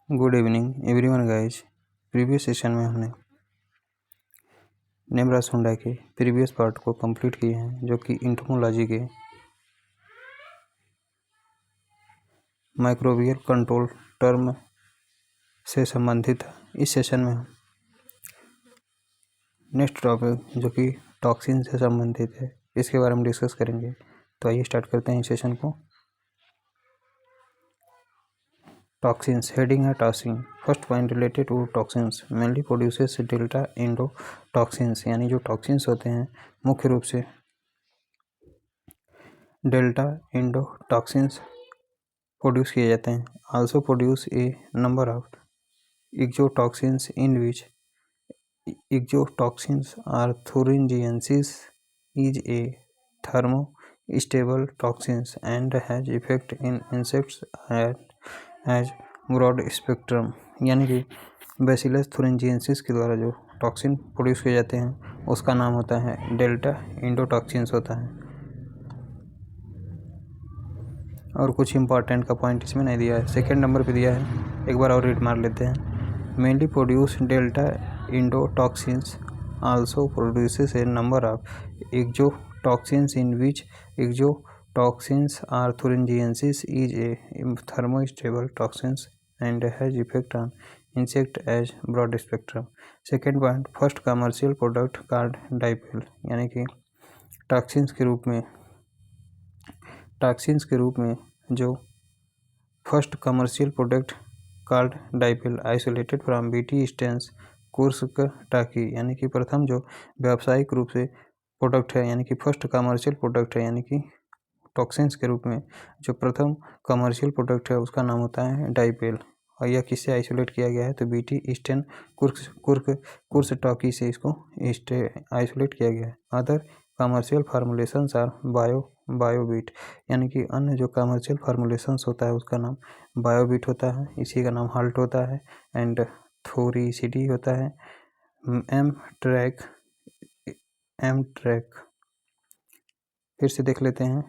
Good evening everyone guys. Previous session में हमने नेमरासुंडा के प्रीवियस पार्ट को कंप्लीट किए हैं, जो कि इंटोमोलॉजी के माइक्रोबियल कंट्रोल टर्म से संबंधित है। इस सेशन में हम नेक्स्ट टॉपिक जो कि टॉक्सिन से संबंधित है, इसके बारे में डिस्कस करेंगे। तो आइए स्टार्ट करते हैं इस सेशन को। टॉक्सिन्स हेडिंग है toxin. First point related to toxins mainly produces delta endotoxins, यानी जो टॉक्सिन्स होते हैं मुख्य रूप से डेल्टा इंडोटॉक्सिन्स प्रोड्यूस किए जाते हैं। Also produce a number of exotoxins in which exotoxins are thuringiensis is a thermostable toxins and has effect in insects as broad spectrum, यानी कि बैसिलस थुरिंजियंसिस के द्वारा जो टॉक्सिन प्रोड्यूस किए जाते हैं उसका नाम होता है डेल्टा इंडोटॉक्सिन्स होता है। और कुछ इंपॉर्टेंट का पॉइंट इसमें नहीं दिया है, सेकेंड नंबर पे दिया है, एक बार और रीड मार लेते हैं। Mainly produce delta endotoxins also produces a number of exotoxins in which exotoxins are thuringer is a thermostable toxins and has effect on insect as broad spectrum. Second point, first commercial product called dipel, यानी कि toxins के रूप में जो first commercial product called Dipel isolated from BT strains kurstaki, यानी कि प्रथम जो व्यावसायिक रूप से प्रोडक्ट है, यानी कि फर्स्ट कमर्शियल प्रोडक्ट है, यानी कि टॉक्सिन्स के रूप में जो प्रथम कमर्शियल प्रोडक्ट है उसका नाम होता है डाइपेल। और यह किससे आइसोलेट किया गया है तो बीटी स्टेन कुर्स टाकी से इसको आइसोलेट किया गया है। अदर कमर्शियल फार्मूलेशंस आर बायोबीट, यानी कि अन्य जो कमर्शियल फार्मूलेशंस होता है उसका नाम बायोबीट होता है, इसी का नाम हाल्ट होता है, एंड थोरिसिटी होता है, एम ट्रैक। फिर से देख लेते हैं।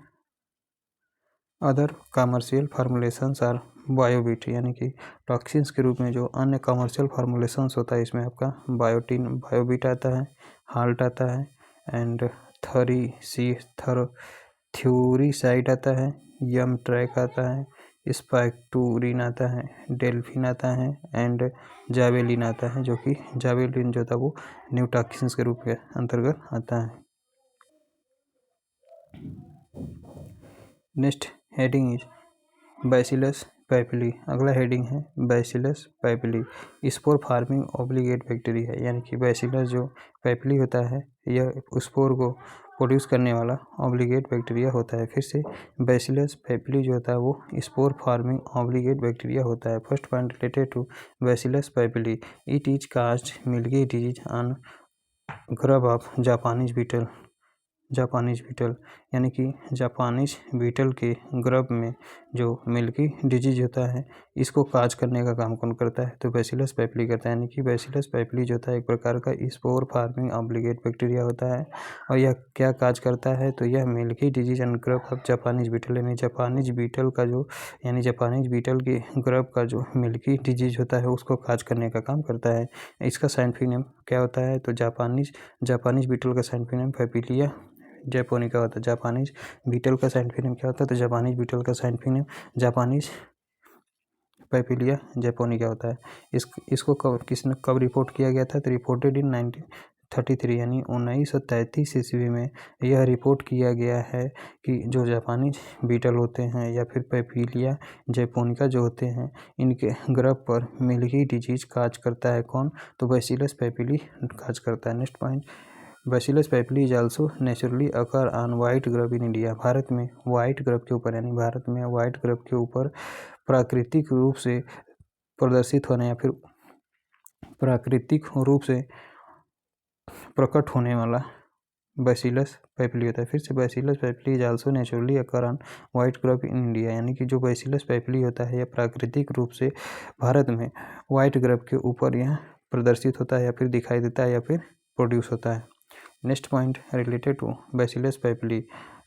अदर कमर्शियल फार्मूलेशंस आर बायोबीट, यानी कि टॉक्सिन्स के रूप में जो अन्य कमर्शियल फार्मूलेशंस होता है इसमें आपका बायोबीट आता है, हाल्ट आता है, एंड थ्योरीसाइड आता है, यम ट्रैक आता है, स्पाइक्टूरिन आता है, डेल्फिन आता है, एंड जावेलिन आता है, जो कि जावेलिन जो था वो न्यू टॉक्सिन्स के रूप के अंतर्गत आता है। Next heading is Bacillus popilliae. अगला हेडिंग है Bacillus popilliae. Spore forming obligate bacteria, यानी कि बैसिलस जो पैपिली होता है यह स्पोर को प्रोड्यूस करने वाला ऑब्लिगेट बैक्टीरिया होता है। फिर से बैसिलस पैपिली जो होता है वो स्पोर फार्मिंग ऑब्लिगेट बैक्टीरिया होता है। First point related to Bacillus popilliae, it is caused milky disease on grub of Japanese beetle, यानी कि जापानीज बीटल के ग्रब में जो मिल्की डिजीज होता है इसको काज करने का काम कौन करता है तो बैसिलस पैपिली करता है। यानी कि बैसिलस पैपिली जो होता है एक प्रकार का स्पोर फार्मिंग ऑब्लिगेट बैक्टीरिया होता है, और यह क्या काज करता है तो यह milky disease and grub of Japanese beetle, यानी जापानीज बीटल के ग्रब का जो मिल्की डिजीज होता है उसको काज करने का काम करता है। इसका साइंटिफिक नेम क्या होता है तो जापानीज बीटल का साइंटिफिक नेम पैपिलिया जैपोनिका होता है। जापानीज बीटल का साइंटिफिक नेम क्या होता है तो जापानीज बीटल का साइंटिफिक नेम जापानीज पैपिलिया जैपोनिका होता है। इसको कब रिपोर्ट किया गया था तो रिपोर्टेड इन 1933, यानी 1933 ईस्वी में यह रिपोर्ट किया गया है कि जो जापानीज बीटल होते हैं या फिर पैपिलिया जैपोनिका जो होते हैं इनके ग्रब पर मिल्की डिजीज काज करता है कौन तो बैसिलस पैपिली काज करता है। Next point, Bacillus popilliae is also naturally occur on white grub in India. Bharat में वाइट ग्रब के ऊपर, यानी भारत में वाइट ग्रब के ऊपर प्राकृतिक रूप से प्रदर्शित होने या फिर प्राकृतिक रूप से प्रकट होने वाला बैसिलस पैपिली होता है। फिर से Bacillus popilliae is also naturally occur on white grub in India, यानी कि जो बैसिलस पैपिली होता है यह प्राकृतिक रूप से भारत में वाइट ग्रब के ऊपर यह प्रदर्शित होता है या फिर दिखाई देता है या फिर प्रोड्यूस होता है। Next point related to Bacillus popilliae,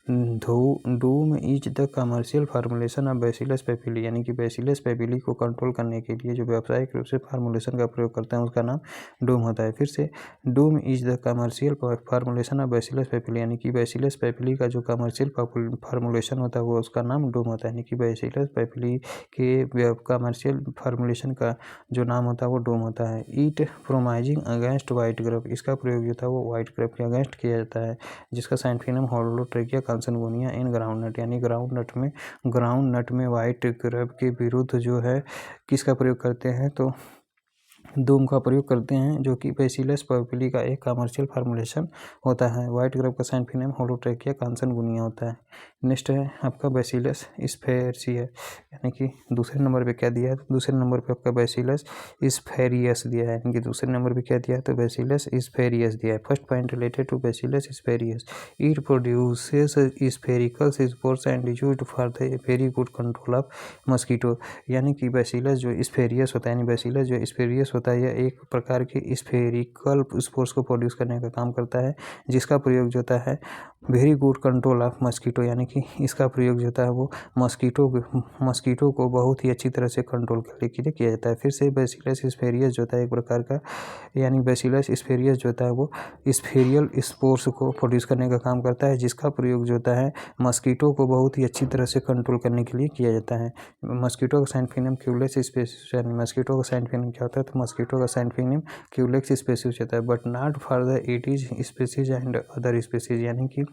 Doom is the commercial formulation of Bacillus popilliae, यानी कि बैसिलस पैपिली को कंट्रोल करने के लिए जो व्यावसायिक रूप से फार्मूलेशन का प्रयोग करते हैं उसका नाम डूम होता है। फिर से Doom is the commercial formulation of Bacillus popilliae, यानी कि बैसिलस पैपिली का जो कमर्शियल फार्मूलेशन होता है वो उसका नाम डूम होता है, यानी कि बैसिलस पैपिली के कमर्शियल फार्मूलेशन का जो नाम होता है वो डूम होता है। ईट प्रोमाइजिंग अगेंस्ट वाइट ग्रेप, इसका प्रयोग जो था वो वाइट ग्रेप के अगेंस्ट किया जाता है, जिसका साइंटिफिक नेम होलोट्रेकिया कांसनगोनिया इन ग्राउंडनट, यानी ग्राउंडनट में वाइट ग्रेप के विरुद्ध जो है किसका प्रयोग करते हैं तो डूम का प्रयोग करते हैं, जो कि बैसिलस पैपिली का एक कमर्शियल फार्मूलेशन होता है। वाइट ग्रेप का साइंटिफिक नेम होलोट्रेकिया कांसनगोनिया होता है। नेक्स्ट है आपका बैसिलस स्फेरियस, यानी कि दूसरे नंबर पे क्या दिया है, दूसरे नंबर पे आपका बैसिलस स्फेरियस दिया है, यानी कि दूसरे नंबर पे क्या दिया है तो बैसिलस स्फेरियस दिया है। First point related to Bacillus sphaericus, it produces spherical spores and used for the very good control of mosquito, यानी कि बैसिलस जो स्फेरियस होता है, यानी बैसिलस जो स्फेरियस होता है यह एक प्रकार के स्फेरिकल स्पोर्स को प्रोड्यूस करने का काम करता है, जिसका प्रयोग जो होता है very good control of mosquito, यानी कि इसका प्रयोग जो होता है वो मस्कीटो को बहुत ही अच्छी तरह से कंट्रोल करने के लिए किया जाता है। फिर से बैसिलस स्फेरियस जो होता है एक प्रकार का, यानी बैसिलस स्फेरियस जो होता है वो स्फेरियल स्पोर्स को प्रोड्यूस करने का काम करता है, जिसका प्रयोग जो होता है मस्कीटो को बहुत ही अच्छी तरह से कंट्रोल करने के लिए किया जाता है। मस्कीटो का साइंटिफिक नेम क्यूलेक्स स्पेसिस, यानी मस्कीटो का साइंटिफिक नेम क्या होता है तो मस्कीटो का साइंटिफिक नेम क्यूलेक्स स्पेसिस होता है, but not for the adage species and other species, यानी कि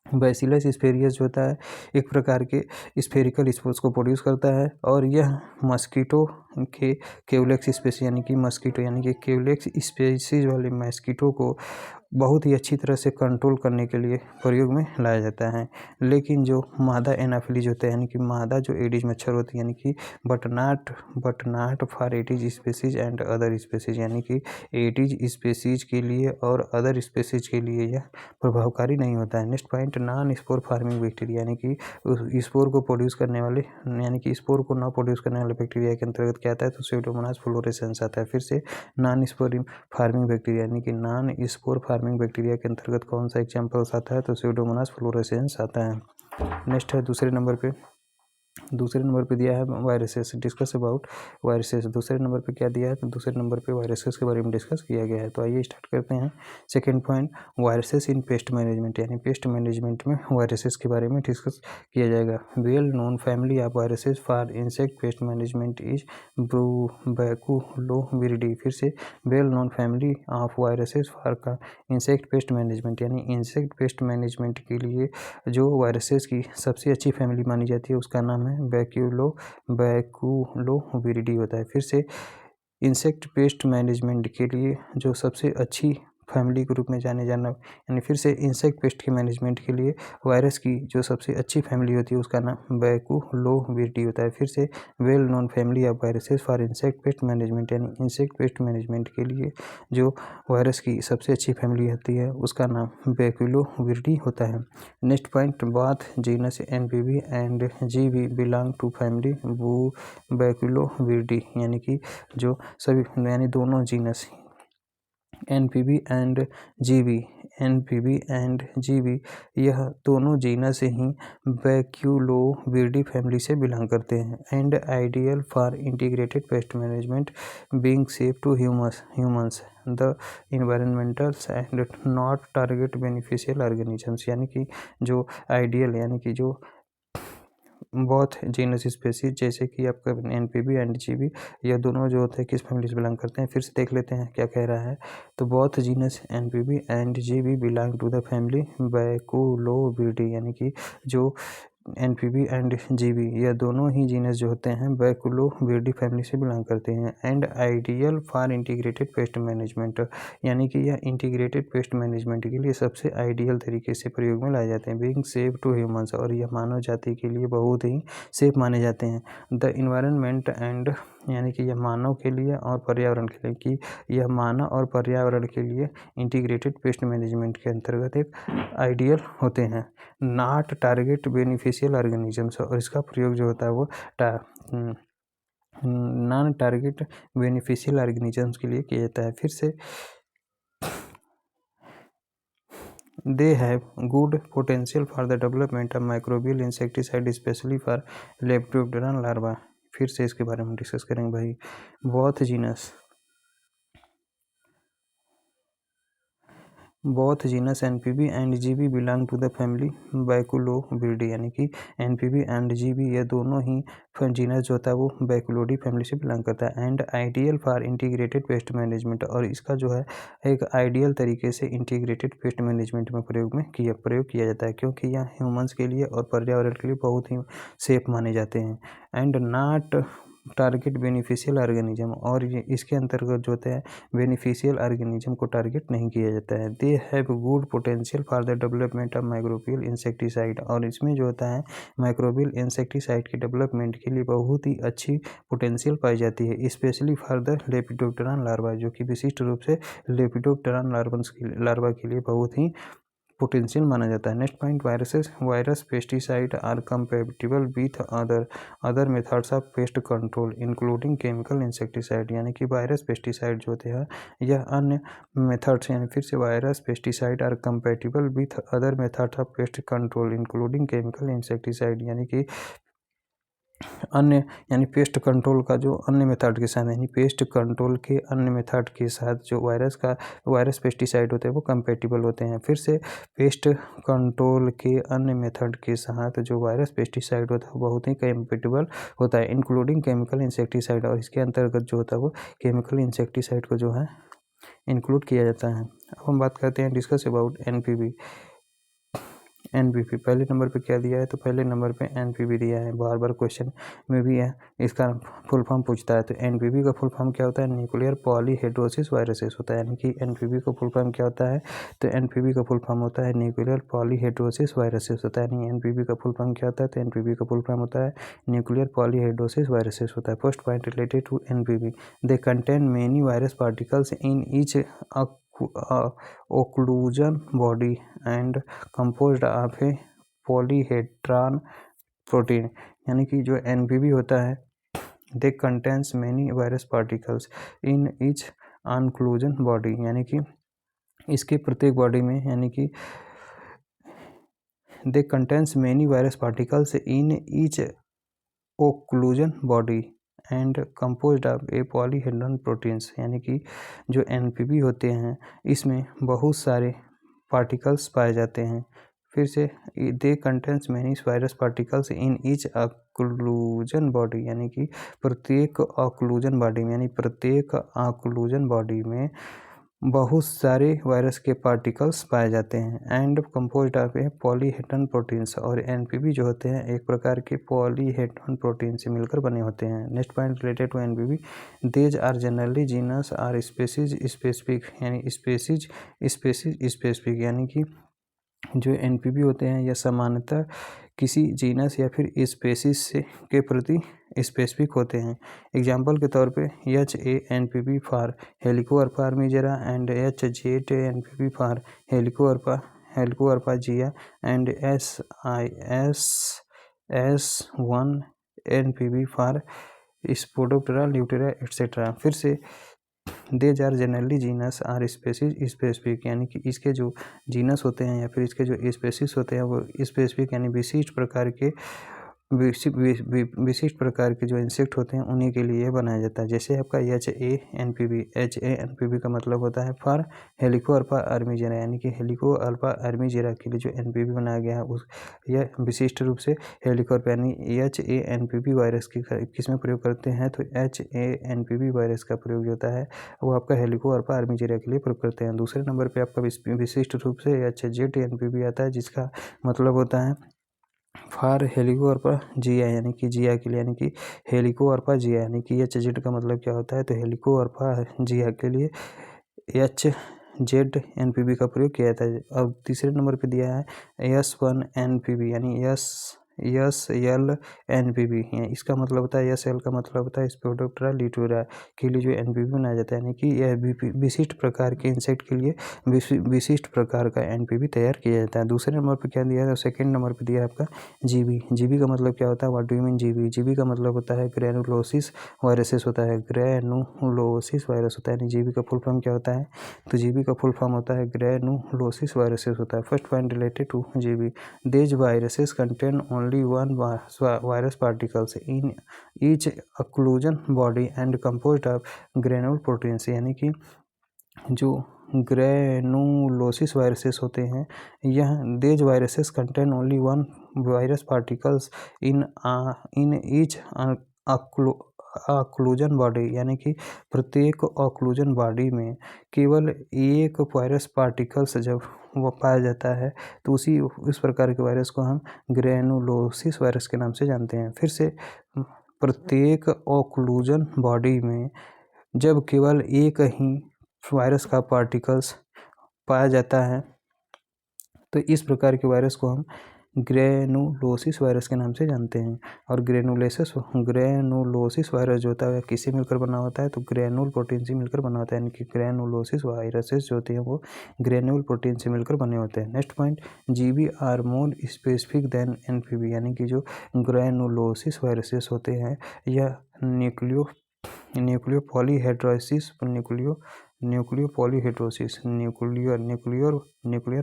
बैसिलस स्फेरियस जो होता है एक प्रकार के स्फेरिकल स्पोर्स को प्रोड्यूस करता है, और यह मस्कीटो के क्यूलेक्स स्पेसीज, यानी कि मस्कीटो यानी कि क्यूलेक्स स्पेसीज वाले मस्कीटो को बहुत ही अच्छी तरह से कंट्रोल करने के लिए प्रयोग में लाया जाता है। लेकिन जो मादा एनाफिलीज होते हैं, यानी कि मादा जो एडिज मच्छर होती है, यानी कि but not for Aedes species and other species, यानी कि एडिज स्पेसीज के लिए और अदर स्पेसीज के लिए यह प्रभावकारी नहीं होता है। Next point, non spore farming bacteria, यानी कि स्पोर को प्रोड्यूस करने वाले, यानी कि स्पोर को ना प्रोड्यूस करने वाले बैक्टीरिया के अंतर्गत क्या आता है तो स्यूडोमोनास फ्लोरेसेंस आता है। फिर से नॉन स्पोर फार्मिंग बैक्टीरिया, यानी कि नॉन स्पोर फार्मिंग बैक्टीरिया के अंतर्गत कौन सा एग्जाम्पल्स आता है तो स्यूडोमोनास फ्लोरेसेंस आता है। नेक्स्ट है दूसरे नंबर पे दिया है वायरसेस, डिस्कस अबाउट वायरसेस। दूसरे नंबर पे क्या दिया है तो दूसरे नंबर पे वायरसेस के बारे में डिस्कस किया गया है। तो आइए स्टार्ट करते हैं। Second point, viruses in pest management, यानी पेस्ट मैनेजमेंट में वायरसेस के बारे में डिस्कस किया जाएगा। Well known family of viruses for insect pest management is Baculoviridae. फिर से well known family of viruses for का इंसेक्ट पेस्ट मैनेजमेंट, यानी इंसेक्ट पेस्ट मैनेजमेंट के लिए जो वायरसेस की सबसे अच्छी फैमिली मानी जाती है उसका नाम है बैकुलोविरिडी होता है। फिर से इंसेक्ट पेस्ट मैनेजमेंट के लिए जो सबसे अच्छी फैमिली के रूप में जाने जाना, यानी फिर से इंसेक्ट पेस्ट के मैनेजमेंट के लिए वायरस की जो सबसे अच्छी फैमिली होती है उसका नाम बैकुलोविरिडी होता है। फिर से well known family of viruses for insect pest management, यानी इंसेक्ट पेस्ट मैनेजमेंट के लिए जो वायरस की सबसे अच्छी फैमिली होती है उसका नाम बैकुलोविरिडी होता है। Next point, both genus NPV and जीवी बिलोंग टू फैमिली बैकुलोविरिडी, यानी कि जो सभी, यानी दोनों जीनस एनपीवी एंड जीवी यह दोनों जीनस ही बैक्यूलोविरिडी फैमिली से बिलोंग करते हैं। And ideal for integrated pest management being safe to humans the environmentals and not target beneficial organisms, यानी कि जो आइडियल, यानी कि जो बहुत जीनस स्पेसीज जैसे कि आपका एनपीवी एंड जीवी यह दोनों जो होते हैं किस फैमिली से बिलोंग करते हैं, फिर से देख लेते हैं क्या कह रहा है। तो बहुत जीनस एनपीवी एंड जीवी बिलोंग टू द फैमिली बैकुलोविरिडी, यानी कि जो एनपीवी एंड जीवी यह दोनों ही जीनस जो होते हैं बैकुलोविरिडी फैमिली से बिलोंग करते हैं। And ideal for integrated pest management, यानी कि यह इंटीग्रेटेड पेस्ट मैनेजमेंट के लिए सबसे आइडियल तरीके से प्रयोग में लाए जाते हैं। बीइंग सेफ टू ह्यूमंस, और यह मानव जाति के लिए बहुत ही सेफ माने जाते हैं। द इन्वायरमेंट एंड, यानी कि यह मानव के लिए और पर्यावरण के लिए, कि यह मानव और पर्यावरण के लिए इंटीग्रेटेड पेस्ट मैनेजमेंट के अंतर्गत एक आइडियल होते हैं। नॉट टारगेट बेनिफिशियल ऑर्गेनिजम्स, और इसका प्रयोग जो होता है वो नॉन टारगेट बेनिफिशियल ऑर्गेनिजम्स के लिए किया जाता है। फिर से they have good potential for the development of microbial insecticide specially for lepidoptera larva. फिर से इसके बारे में डिस्कस करेंगे भाई। Both genus NPV and GB belong to the family Baculoviridae, यानी कि एनपीवी एंड जीबी ये दोनों ही जीनस जो होता है वो बैकुलोडी फैमिली से बिलोंग करता है। And ideal for integrated pest management, और इसका जो है एक आइडियल तरीके से इंटीग्रेटेड पेस्ट मैनेजमेंट में प्रयोग किया जाता है, क्योंकि यह ह्यूमंस के लिए और पर्यावरण के लिए बहुत ही सेफ माने जाते हैं। And not target beneficial organism, और ये इसके अंतर्गत जो होता है बेनिफिशियल ऑर्गेनिज्म को टारगेट नहीं किया जाता है। दे have good potential for the development of microbial insecticide, और इसमें जो होता है माइक्रोबियल इंसेक्टिसाइड के डेवलपमेंट के लिए बहुत ही अच्छी पोटेंशियल पाई जाती है, specially for the lepidoptera larva, जो कि विशिष्ट रूप से लेपिडोप्टेरा लार्वा के लिए बहुत ही पोटेंशियल माना जाता है। Next point, virus pesticide are compatible with other methods of pest control including chemical insecticide, यानी कि वायरस पेस्टिसाइड जो होते हैं यह अन्य मेथड्स, यानी फिर से virus pesticide are compatible with other methods of pest control including chemical insecticide, यानी कि अन्य यानी पेस्ट कंट्रोल का जो अन्य मेथड के साथ, यानी पेस्ट कंट्रोल के अन्य मेथड के साथ जो वायरस पेस्टिसाइड होते हैं वो कंपेटिबल होते हैं। फिर से पेस्ट कंट्रोल के अन्य मेथड के साथ जो वायरस पेस्टिसाइड होता है वो बहुत ही कंपेटिबल होता है, इंक्लूडिंग केमिकल इंसेक्टिसाइड, और इसके अंतर्गत जो होता है वो केमिकल इंसेक्टिसाइड को जो है इंक्लूड किया जाता है। अब हम बात करते हैं डिस्कस अबाउट एनपीवी। एनपीवी पहले नंबर पे क्या दिया है, तो पहले नंबर पे एनपीवी दिया है, बार बार क्वेश्चन में भी है, इसका फुल फॉर्म पूछता है। तो एनपीवी का फुल फॉर्म क्या होता है, न्यूक्लियर पॉलीहेड्रोसिस वायरसेस होता है, यानी कि एनपीवी का फुल फॉर्म क्या होता है, तो एनपीवी का फुल फॉर्म होता है न्यूक्लियर पॉलीहेड्रोसिस वायरसेस होता है। नहीं, एनपीवी का फुल फॉर्म क्या होता है, तो एनपीवी का फुल फॉर्म होता है न्यूक्लियर पॉलीहेड्रोसिस वायरसेस होता है। First point related to NPV, they contain many virus particles in each occlusion body and composed of a polyhedron protein, यानी कि जो एनपीवी होता है they contains many virus particles in each occlusion body, यानी कि इसके प्रत्येक बॉडी में, यानी कि they contains many virus particles in each occlusion body and composed of a polyhedron proteins, यानी कि जो एनपीवी होते हैं इसमें बहुत सारे पार्टिकल्स पाए जाते हैं। फिर से, they contains many virus particles in each occlusion body, यानी कि प्रत्येक ऑक्लूजन बॉडी में, यानी प्रत्येक ऑक्लूजन बॉडी में बहुत सारे वायरस के पार्टिकल्स पाए जाते हैं। And composed of a polyhedron proteins, और एनपीवी जो होते हैं एक प्रकार के पॉलीहेड्रॉन प्रोटीन से मिलकर बने होते हैं। Next point related to NPV, these are generally genus or species specific, यानी स्पेसीज स्पेसिफिक, यानी कि जो एनपीवी होते हैं यह सामान्यतः किसी जीनस या फिर स्पेसीज से के प्रति स्पेसिफिक होते हैं। एग्जाम्पल के तौर पे HANPV for Helicoverpa armigera and HZANPV for Helicoverpa zea and SIS1NPV for Spodoptera litura etcetera. फिर से, they are generally genus or species specific, यानी कि इसके जो जीनस होते हैं या फिर इसके जो स्पेसीज होते हैं वो स्पेसिफिक, यानी विशिष्ट प्रकार के जो इंसेक्ट होते हैं उन्हीं के लिए बनाया जाता है। जैसे आपका HANPV का मतलब होता है फॉर हेलिकोअर्पा आर्मीजेरा, यानी कि हेलिकोअर्पा आर्मीजेरा के लिए जो एनपीवी बनाया गया है उस यह विशिष्ट रूप से हेलिकोअर्पा, यानी HANPV वायरस की किसमें प्रयोग करते हैं, तो HANPV वायरस का प्रयोग होता है वो आपका हेलिकोअर्पा आर्मीजेरा के लिए प्रयोग करते हैं। दूसरे नंबर पर आपका विशिष्ट रूप से HZANPV आता है, जिसका मतलब होता है फॉर हेलिकोअर्पा जिया, यानी कि जिया के लिए, यानी कि हेलिकोअर्पा जिया, यानी कि HZ का मतलब क्या होता है, तो हेलिकोअर्पा जिया के लिए HZNPV का प्रयोग किया जाता है। अब तीसरे नंबर पे दिया है S1NPV, यानी SLNPV है। इसका मतलब होता है SL का मतलब होता है स्पोडोप्टेरा लिटोरा के लिए जो NPV बनाया जाता है, यानी कि यह विशिष्ट प्रकार के इंसेक्ट के लिए विशिष्ट प्रकार का NPV तैयार किया जाता है। दूसरे नंबर पर क्या दिया है, सेकेंड नंबर पर दिया है आपका GB। GB का मतलब क्या होता है, what do you mean GB? GB का मतलब होता है ग्रेनुलोसिस वायरसेस होता है, ग्रेनुलोसिस वायरस होता है। यानी GB का फुल फॉर्म क्या होता है, तो GB का फुल फॉर्म होता है ग्रेनुलोसिस वायरसेस होता है। First point related to GB, these viruses contain only one virus particles in each occlusion body and composed of granule proteins। यानी कि जो ग्रेनुलोसिस वायरसेस होते हैं, यह देज viruses contain only one virus particles in each occlusion body. यानी कि प्रत्येक ऑक्लूजन बॉडी में केवल एक वायरस पार्टिकल्स जब वो पाया जाता है, तो उस प्रकार के वायरस को हम ग्रेनुलोसिस वायरस के नाम से जानते हैं। फिर से, प्रत्येक ऑक्लूजन बॉडी में जब केवल एक ही वायरस का पार्टिकल्स पाया जाता है, तो इस प्रकार के वायरस को हम ग्रेनुलोसिस वायरस के नाम से जानते हैं। और ग्रेनुलोसिस वायरस जो होता है किससे मिलकर बना होता है, तो ग्रेनुल प्रोटीन से मिलकर बना होता है। यानी कि ग्रेनुलोसिस वायरसेस जो होते हैं वो ग्रेनुल प्रोटीन से मिलकर बने होते हैं। Next point, GB are more specific than NPV। यानी कि जो ग्रेनुलोसिस वायरसेस होते हैं यह न्यूक्लियर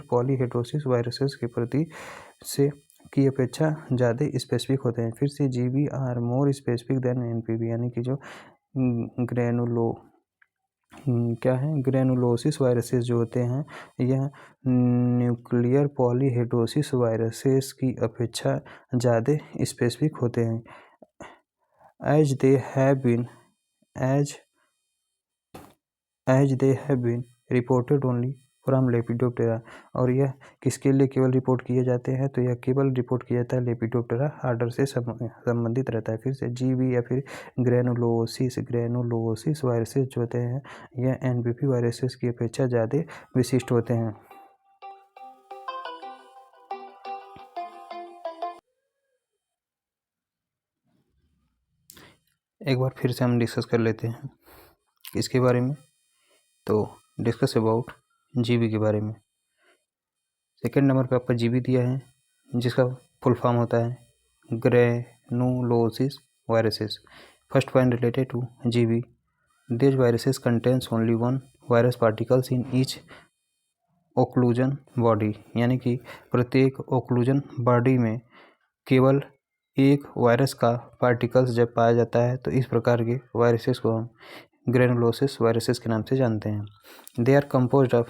पॉलीहेड्रोसिस वायरसेस के प्रति से की अपेक्षा ज़्यादा स्पेसिफिक होते हैं। फिर से GB are more specific than NPV। यानी कि जो ग्रेनुलोसिस वायरसेस जो होते हैं यह न्यूक्लियर पॉलीहेड्रोसिस वायरसेस की अपेक्षा ज़्यादा स्पेसिफिक होते हैं। as they have been reported only from Lepidoptera। और यह किसके लिए केवल रिपोर्ट किए जाते हैं, तो यह केवल रिपोर्ट किया जाता है लेपिडोप्टेरा आर्डर से संबंधित रहता है। फिर से GB या फिर ग्रेनुलोसिस वायरसेस जो होते हैं यह NPV वायरसेस की अपेक्षा ज़्यादा विशिष्ट होते हैं। एक बार फिर से हम डिस्कस कर लेते हैं इसके बारे में। तो डिस्कस अबाउट GB के बारे में। सेकेंड नंबर पे आपका GB दिया है, जिसका फुल फॉर्म होता है granulosis viruses. First point related to GB, this viruses contains only one virus particles in each occlusion body. यानी कि प्रत्येक ओक्लूजन बॉडी में केवल एक वायरस का पार्टिकल्स जब पाया जाता है, तो इस प्रकार के वायरसेस को हम ग्रेनुलोसिस वायरसेस के नाम से जानते हैं। They are composed of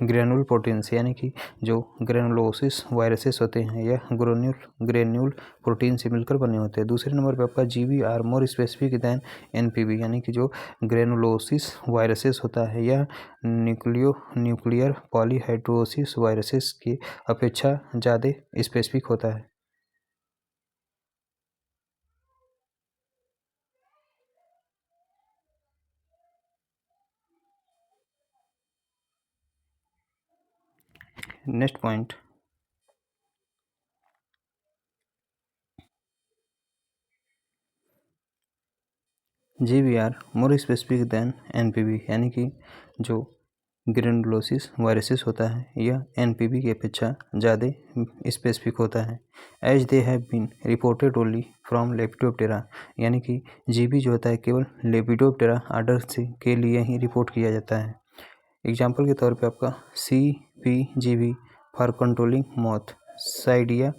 granule proteins. यानी कि जो ग्रेनुलोसिस वायरसेस होते हैं यह ग्रेन्यूल प्रोटीन से मिलकर बने होते हैं। दूसरे नंबर पर आपका GB are more specific than NPV। यानी कि जो ग्रेनुलोसिस वायरसेस होता है यह न्यूक्लियर पॉलीहाइड्रोसिस वायरसेस की अपेक्षा ज़्यादा स्पेसिफिक होता है। Next point, GB are more specific than NPV। यानी कि जो ग्रेनुलोसिस वायरसेस होता है यह NPV की अपेक्षा ज़्यादा स्पेसिफिक होता है। As they have been reported only from Lepidoptera. यानी कि GB जो होता है केवल लेपिडोप्टेरा आर्डर से के लिए ही रिपोर्ट किया जाता है। एग्जाम्पल के तौर पे आपका CpGB फॉर कंट्रोलिंग मॉथ, साइडिया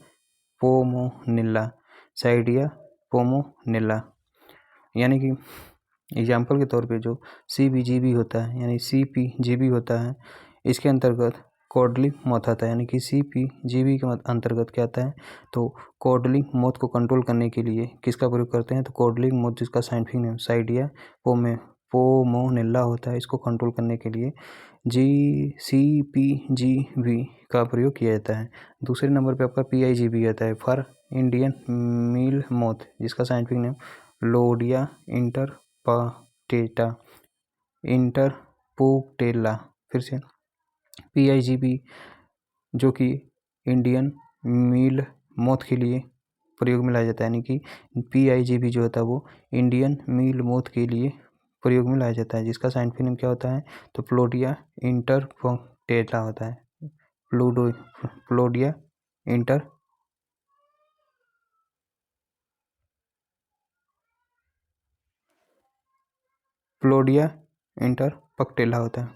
पोमोनिला। यानी कि एग्जाम्पल के तौर पे जो CpGB होता है, यानी CpGB होता है, इसके अंतर्गत कॉडलिंग मॉथ आता है। यानी कि CpGB के अंतर्गत क्या आता है, तो कॉडलिंग मॉथ को कंट्रोल करने के लिए किसका प्रयोग करते हैं, तो कॉडलिंग मॉथ जिसका साइंटिफिक नेम साइडिया पोमोनिला होता है, इसको कंट्रोल करने के लिए CpGB का प्रयोग किया जाता है। दूसरे नंबर पे आपका PIGB आता है फॉर इंडियन मील मॉथ, जिसका साइंटिफिक नेम लोडिया इंटरपोक्टेला। फिर से PIGB जो कि इंडियन मील मॉथ के लिए प्रयोग में लाया जाता है, यानी कि PIGB जो होता है वो इंडियन मील मोथ के लिए प्रयोग में लाया जाता है, जिसका साइंटिफिक नेम क्या होता है, तो प्लोडिया इंटरपक्टेला होता है। प्लोडिया इंटरपक्टेला होता है।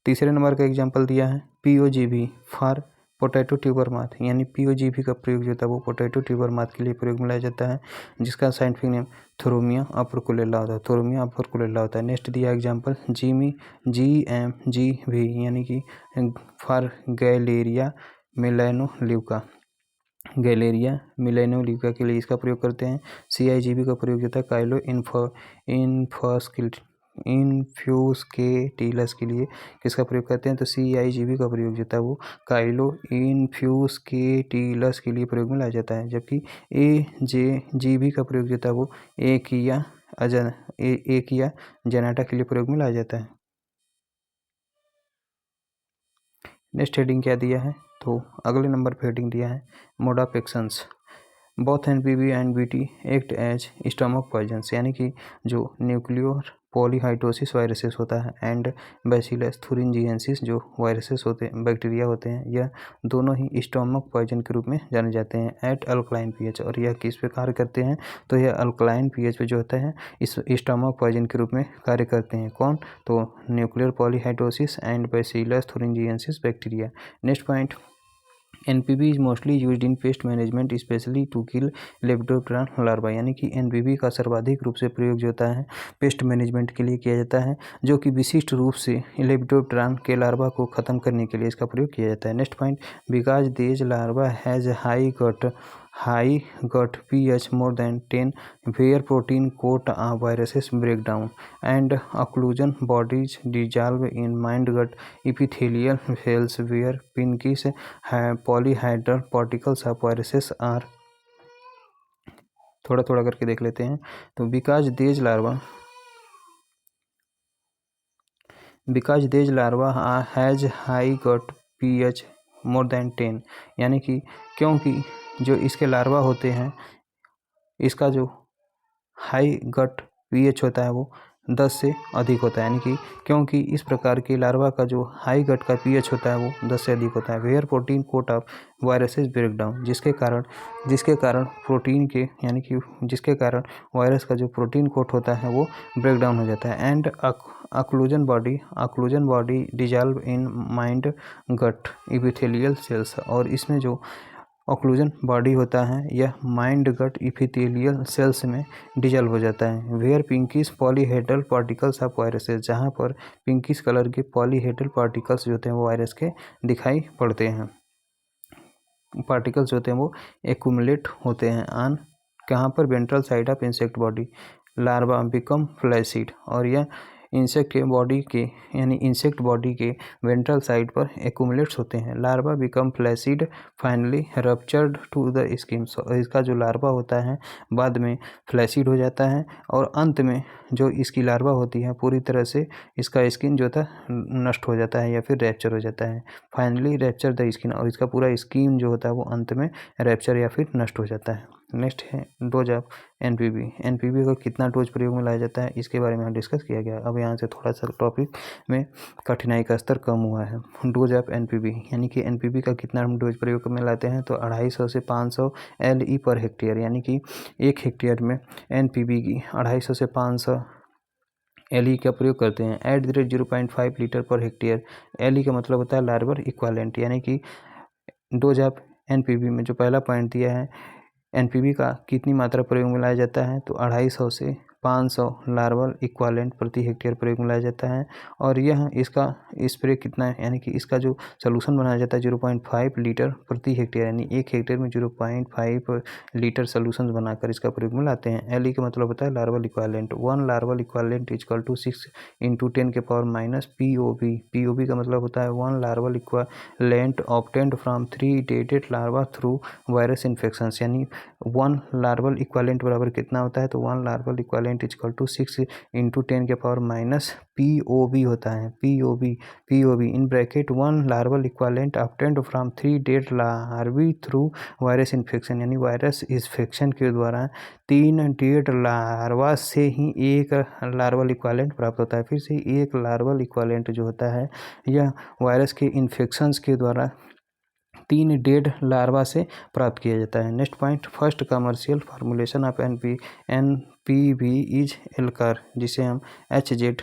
तीसरे नंबर का एग्जाम्पल दिया है POGB फॉर पोटैटो ट्यूबर माथ, यानी POGB का प्रयोग जो होता है वो पोटैटो ट्यूबर माथ के लिए प्रयोग में लाया जाता है, जिसका साइंटिफिक नेम थोरोमिया अप्रकुलेला होता है। थोरोमिया अप्रकुलेला होता है। नेक्स्ट दिया एग्जाम्पल GMGV, यानी कि फॉर गैलेरिया मेलानोल्यूका, गैलेरिया मेलानोल्यूका के लिए इसका प्रयोग करते हैं। CIGB का प्रयोग होता है काइलो इन्फ्यूस्केटिलस के लिए किसका प्रयोग करते हैं, तो CIGB का प्रयोग होता है वो काइलो इन्फ्यूस्केटिलस के लिए प्रयोग में लाया जाता है, जबकि AJGB का प्रयोग होता है वो एकिया जनाटा के लिए प्रयोग में लाया जाता है। नेक्स्ट हेडिंग क्या दिया है, तो अगले नंबर पर हेडिंग दिया है mode of actions. Both NPV and BT act as stomach poisons, यानी कि जो न्यूक्लियर पॉलीहाइड्रोसिस वायरसेस होता है एंड बैसिलस थुरिंजिएंसिस जो वायरसेस होते हैं, बैक्टीरिया होते हैं, यह दोनों ही स्टमक पॉइजन के रूप में जाने जाते हैं एट अल्कलाइन pH। और यह किस पे कार्य करते हैं, तो यह अल्कलाइन pH पे जो होता है इस स्टमक पॉइजन के रूप में कार्य करते हैं। कौन, तो nuclear polyhedrosis and Bacillus thuringiensis bacteria. Next point, NPV is mostly used in pest management, especially to kill lepidoptera larva, यानी कि NPV का सर्वाधिक रूप से प्रयोग जो होता है पेस्ट मैनेजमेंट के लिए किया जाता है, जो कि विशिष्ट रूप से लेपिडोप्टेरा के लार्वा को खत्म करने के लिए इसका प्रयोग किया जाता है। Next point, because this larva has high gut pH more than 10 where protein coat of viruses break down and occlusion bodies dissolve in mind gut epithelial cells where pinkish polyhedral particles of viruses are। थोड़ा थोड़ा करके देख लेते हैं। तो because these larva has high gut pH more than 10, यानी कि क्योंकि जो इसके लार्वा होते हैं इसका जो हाई गट pH होता है वो 10 से अधिक होता है, यानी कि क्योंकि इस प्रकार के लार्वा का जो हाई गट का pH होता है वो 10 से अधिक होता है। Where protein coat of viruses break down, जिसके कारण प्रोटीन के, यानी कि जिसके कारण वायरस का जो प्रोटीन कोट होता है वो ब्रेक डाउन हो जाता है। And occlusion body dissolve in mind gut epithelial cells, और इसमें जो ऑक्लूजन बॉडी होता है यह माइंड गट इपिथेलियल सेल्स में डिजॉल्व हो जाता है। Where pinkish polyhedral particles of viruses, जहाँ पर पिंकिश कलर के पॉलीहेड्रल पार्टिकल्स जो होते हैं वो वायरस के दिखाई पड़ते हैं। पार्टिकल्स होते हैं वो एक्यूमुलेट होते हैं ऑन कहाँ पर, ventral side of insect body. Larva become flaccid, और यह इंसेक्ट बॉडी के वेंट्रल साइड पर एक्यूमुलेट्स होते हैं। Larva become flaccid finally ruptured to the skins, और इसका जो लार्वा होता है बाद में फ्लैसिड हो जाता है और अंत में जो इसकी लार्वा होती है पूरी तरह से इसका स्किन जो था नष्ट हो जाता है या फिर रैप्चर हो जाता है। फाइनली रैप्चर द स्किन, और इसका पूरा स्किन जो होता है वो अंत में रैप्चर या फिर नष्ट हो जाता है। नेक्स्ट है डोज ऑफ NPV का कितना डोज प्रयोग में लाया जाता है, इसके बारे में डिस्कस किया गया। अब यहाँ से थोड़ा सा टॉपिक में कठिनाई का स्तर कम हुआ है। डोज ऑफ NPV, यानी कि NPV का कितना हम डोज प्रयोग में लाते हैं, तो 250 से 500 LE पर हेक्टेयर, यानी कि 1 हेक्टेयर में NPV की 250 से 500 LE का प्रयोग करते हैं। At the rate 0.5 litre per hectare. LE का मतलब होता है लार्वर इक्वालेंट, यानी कि डोज ऑफ NPV में जो पहला पॉइंट दिया है NPV का कितनी मात्रा प्रयोग में लाया जाता है, तो 250 से 500 लार्वल इक्वालेंट प्रति हेक्टेयर प्रयोग में लाया जाता है। और यह इसका स्प्रे कितना है, यानी कि इसका जो सलूशन बनाया जाता है 0.5 लीटर प्रति हेक्टेयर, यानी 1 हेक्टेयर में 0.5 लीटर सलूशन बनाकर इसका प्रयोग में लाते हैं। LE का मतलब होता है larval equivalent. 1 larval equivalent equal to 6 × 10⁻⁻⁻ POV का मतलब होता है 1 larval equivalent obtained from 3 dead larva through virus infection, यानी 1 लार्वल इक्वालेंट बराबर कितना होता है, तो 1 larval equivalent point is equal to 6 into 10⁻⁻, POV होता है, POV in bracket 1 larval equivalent obtained from 3 dead larvae through virus infection, यानी virus infection के द्वारा 3 डेड लार्वा से ही एक लार्वल इक्वालेंट प्राप्त होता है। फिर से एक लार्वल इक्वालेंट जो होता है यह वायरस के इन्फेक्शंस के द्वारा 3 डेड लार्वा से प्राप्त किया जाता है। Next point, first commercial formulation of NPV is Elcar, जिसे हम HZ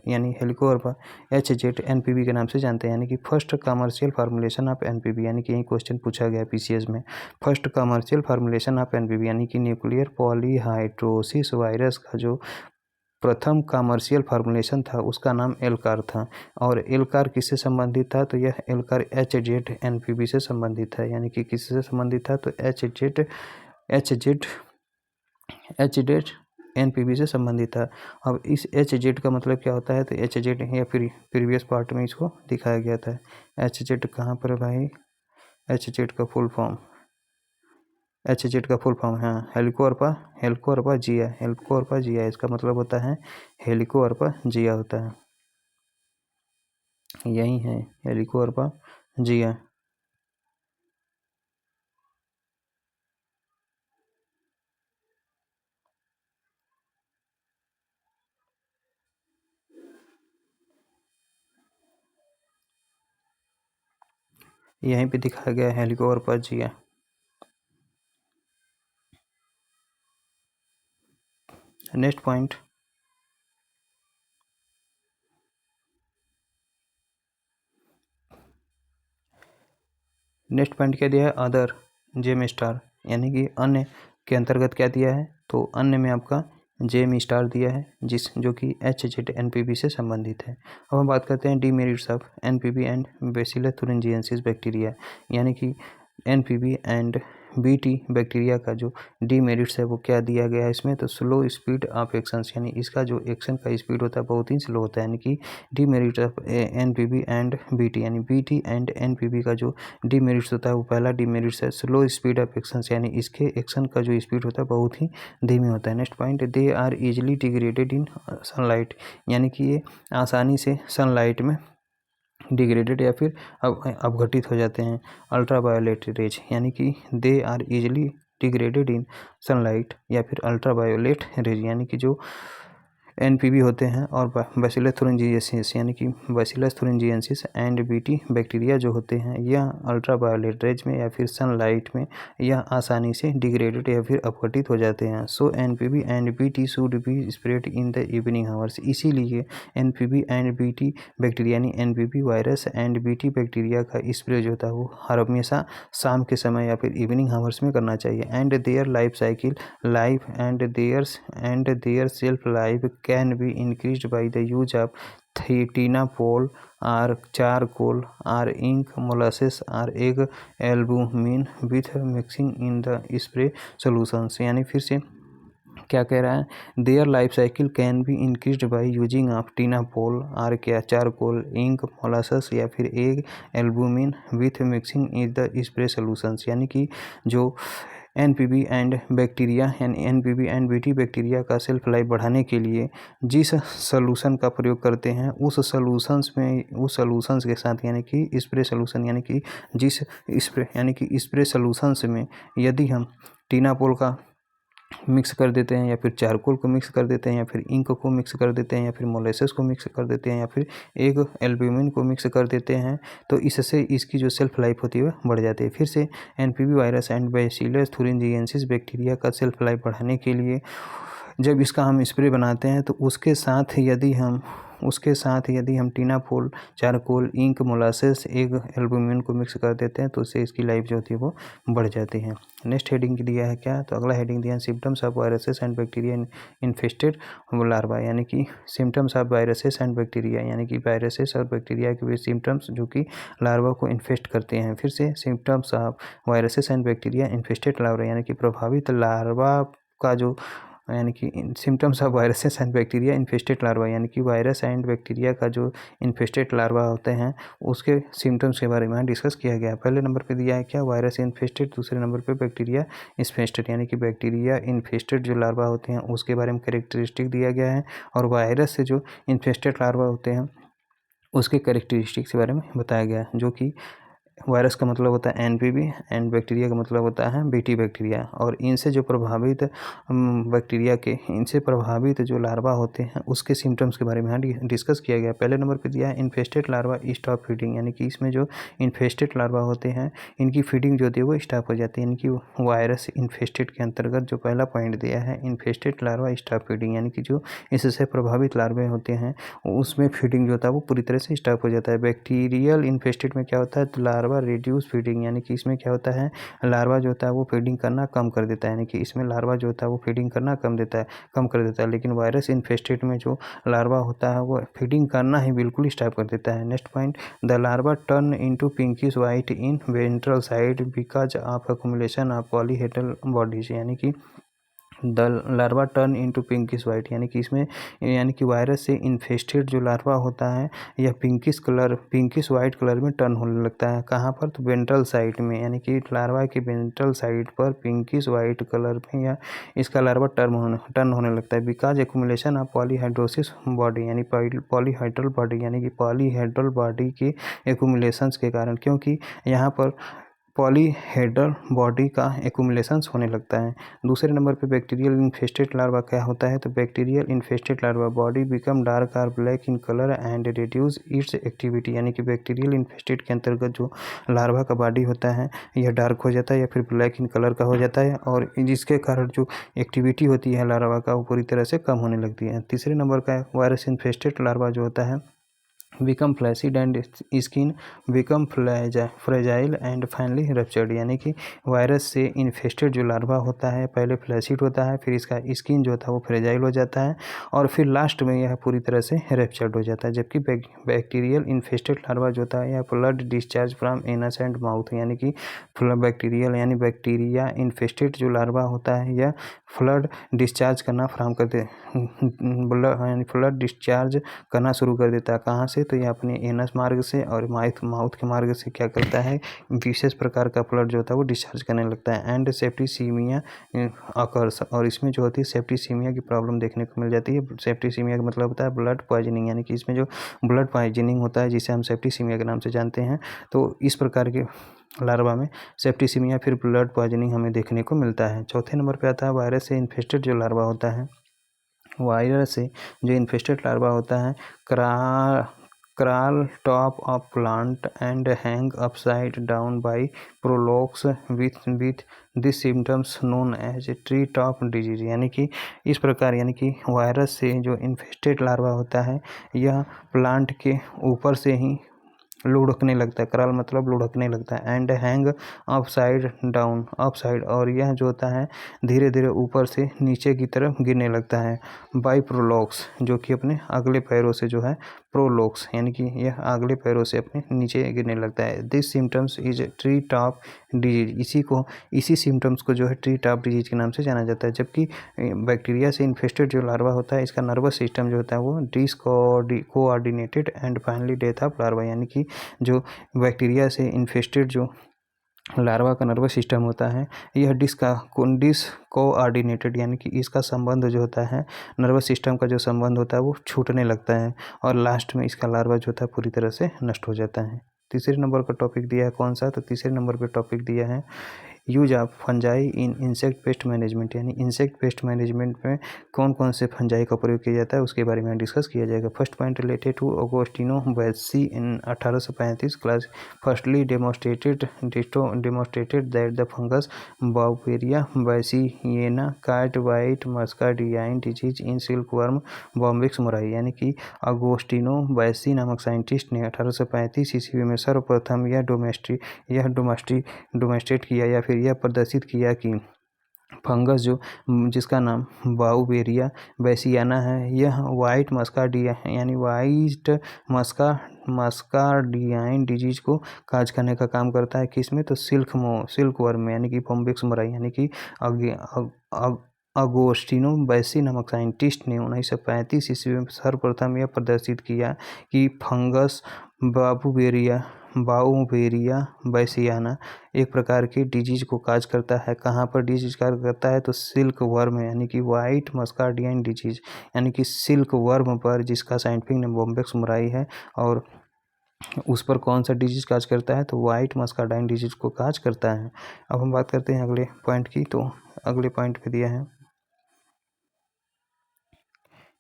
यानी हेलिकोवर्पा HZ NPV के नाम से जानते हैं, यानी कि first commercial formulation of NPV, यानी कि यही क्वेश्चन पूछा गया PCS में। First commercial formulation of NPV यानी कि न्यूक्लियर पॉलीहाइड्रोसिस वायरस का जो प्रथम कमर्शियल फार्मूलेशन था उसका नाम एल्कार था। और एल्कार किससे संबंधित था, तो यह एल्कार HZ NPV से संबंधित है, यानी कि किससे संबंधित था, तो HZ NPV से संबंधित था। अब इस HZ का मतलब क्या होता है, तो HZ या फिर प्रीवियस पार्ट में इसको दिखाया गया था। HZ कहाँ पर है भाई, HZ का फुल फॉर्म, HZ का फुल फॉर्म है हेलिकोवर्पा जिया, इसका मतलब होता है हेलिकोवर्पा जिया होता है, यही है हेलिकोवर्पा जिया। यहीं पे दिखाया गया हेलिकोवर्पा जिया। नेक्स्ट पॉइंट, क्या दिया है, अदर जेम स्टार, यानी कि अन्य के अंतर्गत क्या दिया है, तो अन्य में आपका जेम स्टार दिया है जो कि HZ NPV से संबंधित है। अब हम बात करते हैं demerits of NPV and bacillus thuringiensis bacteria, यानी कि NPV एंड BT बैक्टीरिया का जो डीमेरिट्स है वो क्या दिया गया है इसमें, तो स्लो स्पीड ऑफ एक्शंस, यानी इसका जो एक्शन का स्पीड होता है बहुत ही स्लो होता है, यानी कि demerits of NPV and BT, यानी BT एंड NPV का जो डीमेरिट्स होता है वो पहला डीमेरिट्स है स्लो स्पीड ऑफ एक्शंस, यानी इसके एक्शन का जो स्पीड होता है बहुत ही धीमी होता है। Next point, they are easily degraded in sunlight, यानी कि ये आसानी से सनलाइट में डिग्रेडेड या फिर अपघटित हो जाते हैं। अल्ट्रावायोलेट रेज, यानी कि they are easily degraded in sunlight या फिर अल्ट्रावायोलेट रेज, यानी कि जो NPV होते हैं और बैसिलस thuringiensis, यानी कि bacillus thuringiensis and BT bacteria जो होते हैं यह अल्ट्रावायोलेट रेज में या फिर सनलाइट में यह आसानी से डिग्रेडेड या फिर अपघटित हो जाते हैं। सो NPV and BT should be spread in the evening hours, इसीलिए NPV एंड BT बैक्टीरिया यानी NPV virus and BT bacteria का स्प्रे जो होता है वो हर हमेशा शाम के समय या फिर इवनिंग आवर्स में करना चाहिए। And there life cycle and their self life can be increased by the use of tinapol or charcoal or ink, molasses or egg albumin with mixing in the spray solutions, यानी फिर से क्या कह रहा है, their life cycle can be increased by using of Tinopal और क्या charcoal ink molasses या फिर egg albumin with mixing in the spray solutions, यानी कि जो NPV एंड बैक्टीरिया यानी NPV एंड BT बैक्टीरिया का सेल्फ लाइफ बढ़ाने के लिए जिस सॉल्यूशन का प्रयोग करते हैं उस सॉल्यूशंस के साथ, यानी कि स्प्रे सॉल्यूशन, यानी कि जिस स्प्रे सॉल्यूशंस में यदि हम टिनापोल का मिक्स कर देते हैं या फिर चारकोल को मिक्स कर देते हैं या फिर इंक को मिक्स कर देते हैं या फिर मोलेसेस को मिक्स कर देते हैं या फिर एक एल्ब्यूमिन को मिक्स कर देते हैं, तो इससे इसकी जो सेल्फ लाइफ होती है वह बढ़ जाती है। फिर से NPV virus and bacillus thuringiensis bacteria का सेल्फ लाइफ बढ़ाने के लिए जब इसका हम स्प्रे बनाते हैं तो उसके साथ यदि हम Tinopal charcoal ink molasses egg albumin को मिक्स कर देते हैं तो उससे इसकी लाइफ जो होती है वो बढ़ जाती है। नेक्स्ट हेडिंग दिया है क्या, तो अगला हेडिंग दिया है symptoms of viruses and bacteria infested larva, यानी कि symptoms of viruses and bacteria, यानी कि वायरसेस और बैक्टीरिया के वे सिम्टम्स जो कि लार्वा को इन्फेस्ट करते हैं। फिर से symptoms of viruses and bacteria infested larva, यानी कि प्रभावित लार्वा का जो यानी कि symptoms of viruses and bacteria infested larva, यानी कि वायरस एंड बैक्टीरिया का जो इन्फेस्टेड लार्वा होते हैं उसके सिम्टम्स के बारे में डिस्कस किया गया है। पहले नंबर पे दिया है क्या, वायरस इन्फेस्टेड, दूसरे नंबर पे बैक्टीरिया इन्फेस्टेड, यानी कि बैक्टीरिया इन्फेस्टेड जो लार्वा होते हैं उसके बारे में कैरेक्टरिस्टिक दिया गया है, और वायरस से जो इन्फेस्टेड लार्वा होते हैं उसके कैरेक्टरिस्टिक्स के बारे में बताया गया है। जो कि वायरस का मतलब होता है एनपीवी एंड बैक्टीरिया का मतलब होता है बीटी बैक्टीरिया, और इनसे जो प्रभावित बैक्टीरिया के इनसे प्रभावित जो लार्वा होते हैं उसके सिम्टम्स के बारे में डिस्कस किया गया। पहले नंबर पे दिया है इन्फेस्टेड लार्वा स्टॉप फीडिंग, यानी कि इसमें जो इन्फेस्टेड लार्वा होते हैं इनकी फीडिंग जो होती है वो स्टॉप हो जाती है, यानी कि वायरस इन्फेस्टेड के अंतर्गत जो पहला पॉइंट दिया है इन्फेस्टेड लार्वा स्टॉप फीडिंग, यानी कि जो इससे प्रभावित लार्वे होते हैं उसमें फीडिंग जो होता है वो पूरी तरह से स्टॉप हो जाता है। बैक्टीरियल इन्फेस्टेड में क्या होता है, तो लार्वा रिड्यूस फीडिंग, यानी कि इसमें क्या होता है, लार्वा जो होता है वो फीडिंग करना कम कर देता है, यानी कि इसमें लार्वा जो होता है वो फीडिंग करना कम कर देता है। लेकिन वायरस इन्फेस्टेड में जो लार्वा होता है वो फीडिंग करना ही बिल्कुल स्टॉप कर देता है। Next point, the larva turn into pinkish white in ventral side because of accumulation of polyhedral bodies, यानी कि the larva turn into pinkish white, यानी कि इसमें यानी कि वायरस से इन्फेस्टेड जो लार्वा होता है यह पिंकिश वाइट कलर में टर्न होने लगता है। कहाँ पर, तो वेंट्रल साइड में, यानी कि लार्वा की वेंट्रल साइड पर पिंकिश वाइट कलर में या इसका लार्वा टर्न होने लगता है। Because accumulation of polyhedrosis body, यानी पॉलीहाइड्रल बॉडी, यानी कि पॉलीहाइड्रल बॉडी की एक्यूमुलेशंस के कारण, क्योंकि यहाँ पर पॉलीहेड्रल बॉडी का एक्यूमुलेशंस होने लगता है। दूसरे नंबर पे बैक्टीरियल इन्फेस्टेड लार्वा क्या होता है, तो bacterial infested larva body become dark और black in colour and reduce its activity, यानी कि बैक्टीरियल इन्फेस्टेड के अंतर्गत जो लार्वा का बॉडी होता है यह डार्क हो जाता है या फिर ब्लैक इन कलर का हो जाता है, और जिसके कारण जो एक्टिविटी होती है लार्वा का वो पूरी तरह से कम होने लगती है। तीसरे नंबर का वायरस इन्फेस्टेड लार्वा जो होता है become flaccid and skin become fragile and finally ruptured, यानी कि वायरस से इन्फेस्टेड जो लार्वा होता है पहले फ्लैसिड होता है, फिर इसका स्किन जो होता है वो फ्रेजाइल हो जाता है, और फिर लास्ट में यह पूरी तरह से रप्चर्ड हो जाता है। जबकि बैक्टीरियल इन्फेस्टेड लार्वा जो होता है यह blood discharge from anus and mouth, यानी कि बैक्टीरिया इन्फेस्टेड जो लार्वा होता है यह फ्लड डिस्चार्ज करना फ्लड डिस्चार्ज करना शुरू कर देता है। कहाँ से, तो ये अपने एनस मार्ग से और माउथ के मार्ग से क्या करता है, विशेष प्रकार का फ्लड जो होता है वो डिस्चार्ज करने लगता है। एंड सेप्टिसीमिया अकर्स, और इसमें जो होती है सेप्टिसीमिया की प्रॉब्लम देखने को मिल जाती है। सेप्टिसीमिया का मतलब होता है ब्लड पॉइजनिंग, यानी कि इसमें जो ब्लड पॉइजनिंग होता है जिसे हम सेप्टिसीमिया के नाम से जानते हैं, तो इस प्रकार के लार्वा में सेप्टिसीमिया फिर ब्लड पॉइजनिंग हमें देखने को मिलता है। चौथे नंबर पे आता है वायरस से इन्फेस्टेड जो लार्वा होता है, वायरस से जो इन्फेस्टेड लार्वा होता है crawl top of plant and hang upside down by prolonged with this symptoms known as tree top disease, यानी कि इस प्रकार, यानी कि वायरस से जो इन्फेस्टेड लार्वा होता है यह प्लांट के ऊपर से ही लुढ़कने लगता है, कराल मतलब लुढ़कने लगता है, and hang upside down upside, और यह जो होता है धीरे धीरे ऊपर से नीचे की तरफ गिरने लगता है। बाई प्रोलॉक्स, जो कि अपने अगले पैरों से जो है प्रोलॉक्स, यानी कि यह अगले पैरों से अपने नीचे गिरने लगता है। This symptoms is tree top disease, इसी सिम्टम्स को जो है ट्री टॉप डिजीज के नाम से जाना जाता है। जबकि बैक्टीरिया से इन्फेस्टेड जो लार्वा होता है इसका नर्वस सिस्टम जो होता है वो discoordinated and finally death of larva, यानी कि जो बैक्टीरिया से इन्फेस्टेड जो लार्वा का नर्वस सिस्टम होता है यह डिसकोऑर्डिनेटेड, यानी कि इसका संबंध जो होता है नर्वस सिस्टम का जो संबंध होता है वो छूटने लगता है, और लास्ट में इसका लार्वा जो होता है पूरी तरह से नष्ट हो जाता है। तीसरे नंबर का टॉपिक दिया है कौन सा, तो तीसरे नंबर पे टॉपिक दिया है use of fungi in insect pest management, यानी इंसेक्ट पेस्ट मैनेजमेंट में कौन कौन से फंजाई का प्रयोग किया जाता है उसके बारे में डिस्कस किया जाएगा। First point related to Agostino Bassi in 1835 class firstly demonstrated that the fungus Beauveria bassiana caught white muscardine disease in silk worm Bombyx mori, यानी कि अगोस्टिनो बैसी नामक साइंटिस्ट ने 1835 ईस्वी में सर्वप्रथम यह डोमेस्टिकेट किया या फिर यह प्रदर्शित किया कि फंगस जिसका नाम बाउबेरिया बैसियाना है यह वाइट मस्कार्डियाइन डिजीज को काज करने का काम करता है। किसमें, तो सिल्क वर्म में, यानी कि बॉम्बिक्स मोराई, यानी कि अगोस्टिनो बैसी नामक साइंटिस्ट ने 1935 ईस्वी में सर्वप्रथम यह प्रदर्शित किया कि फंगस बाउवेरिया बैसियाना एक प्रकार की डिजीज को काज करता है। कहाँ पर डिजीज कार्य करता है? तो सिल्क वर्म यानी कि वाइट मस्कार्डियन डिजीज यानी कि सिल्क वर्म पर, जिसका साइंटिफिक नेम बॉम्बेक्स मुराई है, और उस पर कौन सा डिजीज काज करता है? तो वाइट मस्कार्डाइन डिजीज को काज करता है। अब हम बात करते हैं अगले पॉइंट की। तो अगले पॉइंट पे दिया है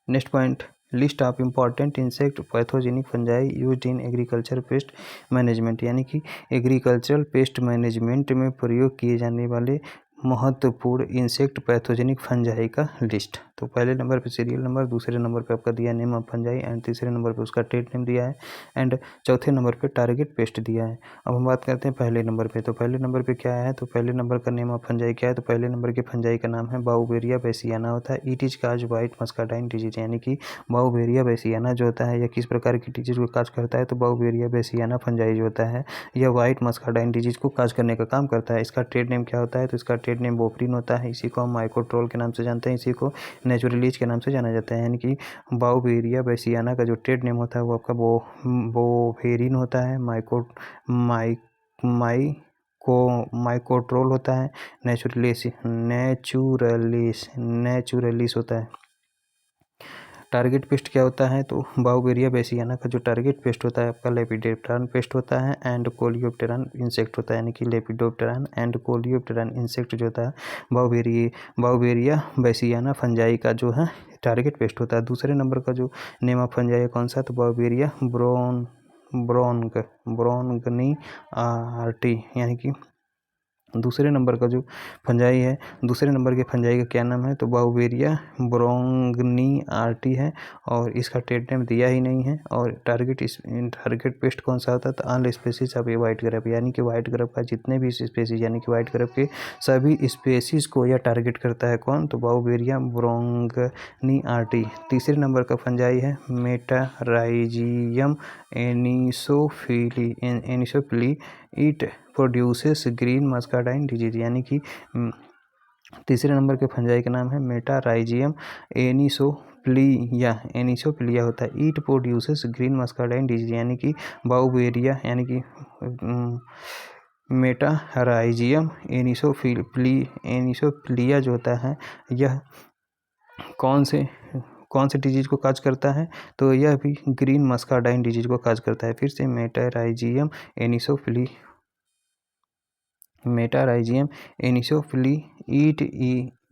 next point, list of important insect pathogenic fungi used in agriculture pest management, यानी कि एग्रीकल्चरल पेस्ट मैनेजमेंट में प्रयोग किए जाने वाले महत्वपूर्ण इंसेक्ट पैथोजेनिक फंजाई का लिस्ट। तो पहले नंबर पे सीरियल नंबर, दूसरे नंबर पे आपका दिया नेम ऑफ फंजाई, एंड तीसरे नंबर पे उसका ट्रेड नेम दिया है, एंड चौथे नंबर पे टारगेट पेस्ट दिया है। अब हम बात करते हैं पहले नंबर पे। तो पहले नंबर पे क्या है? तो पहले नंबर का नेम ऑफ फंजाई क्या है? तो पहले नंबर के फंजाई का नाम है बाउवेरिया बैसियाना होता है। It is cause white muscardine disease, यानी कि बाउवेरिया बैसियाना जो होता है यह किस प्रकार की डिजीज को काज करता है? तो बाउवेरिया बैसियाना फंजाई जो होता है यह वाइट मस्कार्डाइन डिजीज को काज करने का काम करता है। इसका ट्रेड नेम क्या होता है? तो इसका ट्रेड नेम बोफरिन होता है। इसी को हम माइकोट्रोल के नाम से जानते हैं, इसी को नेचुरलीज के नाम से जाना जाता है। यानी कि बाउवेरिया बैसियाना का जो ट्रेड नेम होता है वो आपका बोफेरिन होता है, माइकोट्रोल होता है, नेचुरलिस होता है। टारगेट पेस्ट क्या होता है? तो बाउवेरिया बैसियाना का जो टारगेट पेस्ट होता है आपका लेपिडोप्टेरन पेस्ट होता है, एंड कोलियोप्टेरन इंसेक्ट होता है। यानी कि लेपिडोप्टेरन एंड कोलियोप्टेरन इंसेक्ट जो होता है बाउवेरिया बैसियाना फंजाई का जो है टारगेट पेस्ट होता है। दूसरे नंबर का जो नेम ऑफ फंजाई है कौन सा? तो बाउवेरिया ब्रोनगनी आर्टी, यानी कि दूसरे नंबर का जो फंजाई है, दूसरे नंबर के फंजाई का क्या नाम है? तो बाउवेरिया ब्रोंगनी आर्टी है, और इसका ट्रेड नेम दिया ही नहीं है। और टारगेट पेस्ट कौन सा होता है? तो all species of a white grape, यानी कि वाइट ग्रेप का जितने भी स्पेसीज, यानी कि वाइट ग्रेप के सभी स्पेसीज को यह टारगेट करता है। कौन? तो बाउवेरिया ब्रोंगनी आर्टी। तीसरे नंबर का फंजाई है Metarhizium anisopliae. It produces green muscardine disease, यानी कि तीसरे नंबर के फंजाई का नाम है मेटाराइजियम एनिसोप्लिया होता है। ईट प्रोड्यूसेस ग्रीन मस्कार्डाइन डिजीज, यानी कि बाउवेरिया, यानी कि मेटाराइजियम एनिसोप्लिया जो होता है यह कौन से डिजीज को काज करता है? तो यह भी ग्रीन मस्कार्डाइन डिजीज को काज करता है। फिर से मेटाराइजियम एनिसोफिली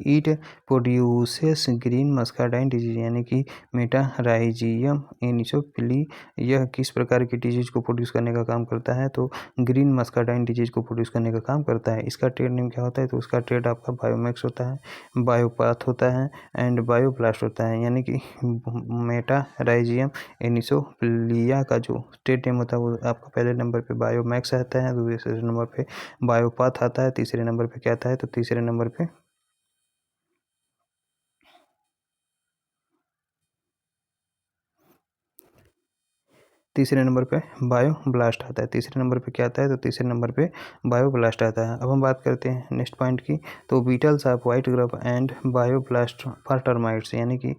ईट प्रोड्यूसेस ग्रीन मस्कार्डाइन डिजीज, यानी कि मेटाराइजियम एनिसोफिली यह किस प्रकार की डिजीज को प्रोड्यूस करने का काम करता है? तो ग्रीन मस्कार्डाइन डिजीज को प्रोड्यूस करने का काम करता है। इसका ट्रेड नेम क्या होता है? तो उसका ट्रेड आपका बायोमैक्स होता है, बायोपाथ होता है, एंड बायोब्लास्ट होता है। यानी कि मेटाराइजियम एनिसोफिलिया का जो ट्रेड नेम होता है वो आपका पहले नंबर पे बायोमैक्स आता है, दूसरे नंबर पे बायोपाथ आता है, तीसरे नंबर पे क्या आता है? तो तीसरे नंबर पे बायोब्लास्ट आता है। तीसरे नंबर पे क्या आता है? तो तीसरे नंबर पे बायोब्लास्ट आता है। अब हम बात करते हैं नेक्स्ट पॉइंट की। तो beetles of white grub and bioblast for termites, यानी कि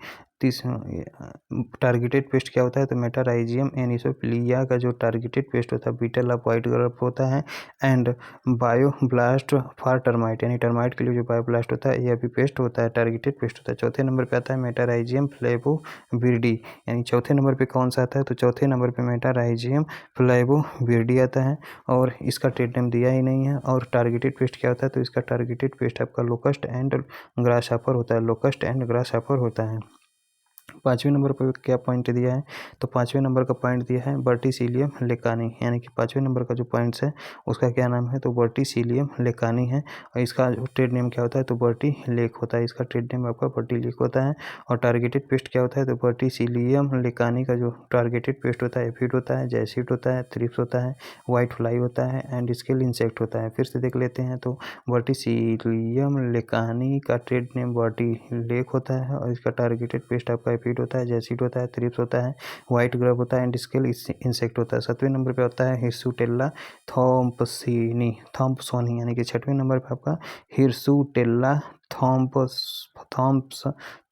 टारगेटेड पेस्ट क्या होता है? तो मेटाराइजियम एनिसोप्लिया का जो टारगेटेड पेस्ट होता है बीटल ऑफ वाइट ग्रब होता है, एंड बायोब्लास्ट फॉर टर्माइट, यानी टर्माइट के लिए जो बायोब्लास्ट होता है यह भी पेस्ट होता है, टारगेटेड पेस्ट होता है। चौथे नंबर पे आता है मेटाराइजियम फ्लेवोविरिडी, यानी चौथे नंबर पे कौन सा आता है? तो चौथे नंबर पे मेटाराइजियम फ्लेवोविरिडी आता है, और इसका ट्रेड नेम दिया ही नहीं है। और टारगेटेड पेस्ट क्या होता है? तो इसका टारगेटेड पेस्ट आपका लोकस्ट एंड ग्रासहॉपर होता है। पाँचवें नंबर पर क्या पॉइंट दिया है? तो पाँचवें नंबर का पॉइंट दिया है वर्टिसिलियम लेकानी, यानी कि पाँचवें नंबर का जो पॉइंट्स है उसका क्या नाम है? तो वर्टिसिलियम लेकानी है, और इसका ट्रेड नेम क्या होता है? तो वर्टी लेक होता है। इसका ट्रेड नेम आपका वर्टी लेक होता है। और टारगेटेड पेस्ट क्या होता है? तो वर्टिसिलियम लेकानी का जो टारगेटेड पेस्ट होता है एफिड होता है, जैसिड होता है, थ्रिप्स होता है, वाइट फ्लाई होता है, एंड स्केल इंसेक्ट होता है। फिर से देख लेते हैं। तो वर्टिसिलियम लेकानी का ट्रेड नेम वर्टी लेक होता है, और इसका टारगेटेड पेस्ट आपका एफिड होता है, जैसिड होता है, थ्रिप्स होता है, वाइट ग्रब होता है, एंड स्केल इंसेक्ट होता है। सातवें नंबर पे होता है हिर्सुटेल्ला थॉम्पसोनी, यानी कि छठवें नंबर पे आपका हिर्सुटेल्ला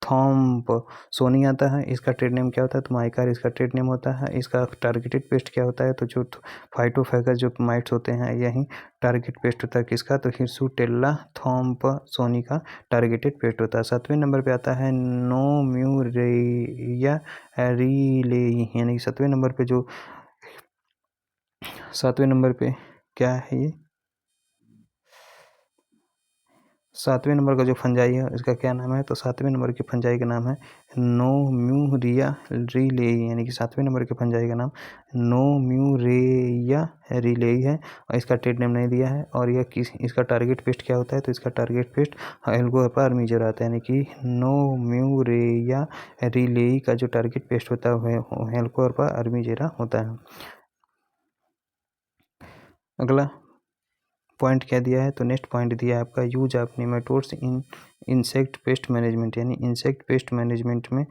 थॉम्पसोनी आता है। इसका ट्रेड नेम क्या होता है? तो माइकार इसका ट्रेड नेम होता है। इसका टारगेटेड पेस्ट क्या होता है? तो जो फाइटोफैगस जो माइट्स होते हैं यही टारगेट पेस्ट होता है किसका? तो हिर्सुटेल्ला थॉम्पसोनी का टारगेटेड पेस्ट होता है। 7वें नंबर पे आता है नोम्यूरेया रिलेई, यानी 7वें नंबर पे जो 7वें नंबर पे क्या है ये? 7वें नंबर का जो फंजाई है इसका क्या नाम है? तो 7वें नंबर के फंजाई का नाम है नोम्यूरिया रिलेई, यानी कि 7वें नंबर के फंजाई का नाम नोम्यूरेया रिलेई है और इसका ट्रेड नेम नहीं दिया है। और यह इसका टारगेट पेस्ट क्या होता है? तो इसका टारगेट पेस्ट हेलिकोवर्पा अर्मिजेरा आता है, यानी कि नोम्यूरेया रिलेई का जो टारगेट पेस्ट होता है हेलिकोवर्पा अर्मिजेरा होता है। अगला पॉइंट क्या दिया है? तो नेक्स्ट पॉइंट दिया है आपका use of nematodes in insect pest management, यानी इंसेक्ट पेस्ट मैनेजमेंट में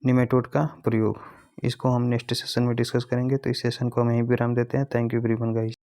निमेटोड का प्रयोग। इसको हम नेक्स्ट सेशन में डिस्कस करेंगे। तो इस सेशन को हम यहीं विराम देते हैं। Thank you everyone guys.